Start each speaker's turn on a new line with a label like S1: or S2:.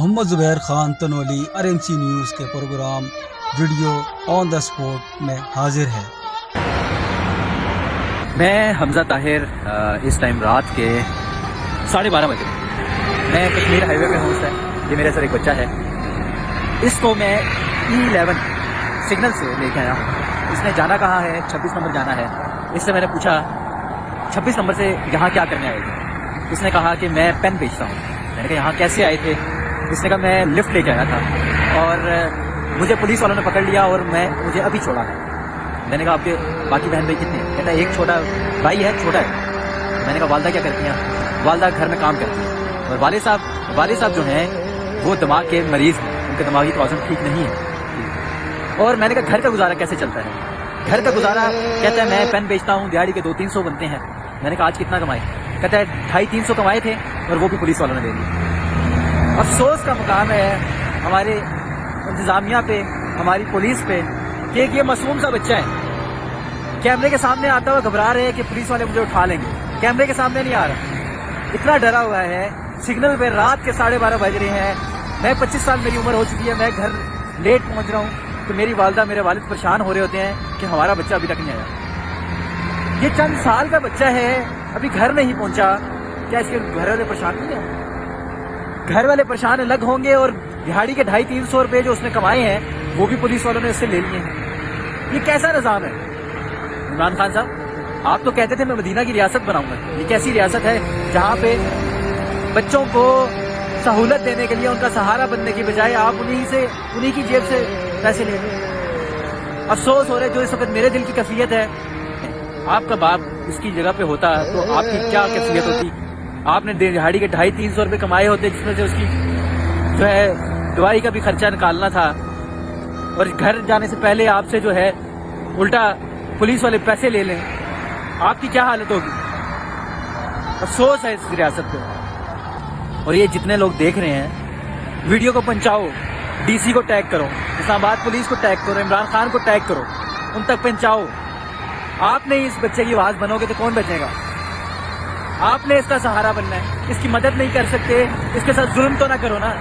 S1: محمد Zubair Khan Tanoli RMC news کے programme video on the spot میں حاضر ہے۔
S2: میں حمزہ طاہر اس ٹائم رات کے 12:30 بجے میں کشمیر ہائی وے پہ ہوں۔ یہ میرے سر ایک بچہ ہے، اس کو میں E11 سگنل سے لے کے آیا ہوں۔ اس نے جانا کہاں ہے؟ 26 نمبر جانا ہے۔ اس سے میں نے پوچھا 26 نمبر سے یہاں کیا کرنے آئے گے؟ اس نے کہا کہ میں پین بیچتا ہوں۔ میں نے کہا یہاں کیسے آئے تھے؟ اس نے کہا میں لفٹ لے کے آیا تھا اور مجھے پولیس والوں نے پکڑ لیا اور مجھے ابھی چھوڑا ہے۔ میں نے کہا آپ کے باقی بہن بھائی کتنے ہیں؟ کہتا ہے ایک چھوٹا بھائی ہے، چھوٹا ہے۔ میں نے کہا والدہ کیا کرتی ہیں؟ والدہ گھر میں کام کرتی ہیں، اور والد صاحب جو ہیں وہ دماغ کے مریض ہیں، ان کا دماغی توازن ٹھیک نہیں ہے۔ اور میں نے کہا گھر کا گزارا کیسے چلتا ہے؟ گھر کا گزارا کہتا ہے میں پین بیچتا ہوں، دیہڑی کے 200-300 بنتے ہیں۔ میں نے کہا آج کتنا کمائے؟ کہتا ہے 250-300 کمائے تھے اور وہ بھی پولیس والوں نے دے دی۔ افسوس کا مقام ہے ہمارے انتظامیہ پہ، ہماری پولیس پہ کہ ایک یہ معصوم سا بچہ ہے کیمرے کے سامنے آتا ہوا گھبرا رہے ہیں کہ پولیس والے مجھے اٹھا لیں گے، کیمرے کے سامنے نہیں آ رہا، اتنا ڈرا ہوا ہے۔ سگنل پہ رات کے 12:30 بج رہے ہیں، میں 25 سال میری عمر ہو چکی ہے، میں گھر لیٹ پہنچ رہا ہوں تو میری والدہ میرے والد پریشان ہو رہے ہوتے ہیں کہ ہمارا بچہ ابھی تک نہیں آیا۔ یہ چند سال کا بچہ ہے، ابھی گھر نہیں پہنچا، کیا اس کے گھر والے پریشان نہیں ہیں؟ گھر والے پریشان الگ ہوں گے، اور دہاڑی کے 250-300 روپے جو اس نے کمائے ہیں وہ بھی پولیس والوں نے اس سے لے لیے ہیں۔ یہ کیسا نظام ہے؟ عمران خان صاحب، آپ تو کہتے تھے میں مدینہ کی ریاست بناؤں گا۔ یہ کیسی ریاست ہے جہاں پہ بچوں کو سہولت دینے کے لیے ان کا سہارا بننے کی بجائے آپ انہی کی جیب سے پیسے لے رہے ہیں؟ افسوس ہو رہا ہے جو اس وقت میرے دل کی کیفیت ہے، آپ کا باپ اس کی جگہ پہ ہوتا تو آپ کی کیا کیفیت ہوتی؟ آپ نے دہاڑی کے 250-300 روپے کمائے ہوتے، جس میں سے اس کی جو ہے دوائی کا بھی خرچہ نکالنا تھا، اور گھر جانے سے پہلے آپ سے جو ہے الٹا پولیس والے پیسے لے لیں، آپ کی کیا حالت ہوگی؟ افسوس ہے اس ریاست پہ۔ اور یہ جتنے لوگ دیکھ رہے ہیں ویڈیو کو پہنچاؤ، DC کو ٹیگ کرو، اسلام آباد پولیس کو ٹیگ کرو، عمران خان کو ٹیگ کرو، ان تک پہنچاؤ۔ آپ نے اس بچے کی آواز بنو گے تو کون بچے گا؟ آپ نے اس کا سہارا بننا ہے، اس کی مدد نہیں کر سکتے، اس کے ساتھ ظلم تو نہ کرو نا۔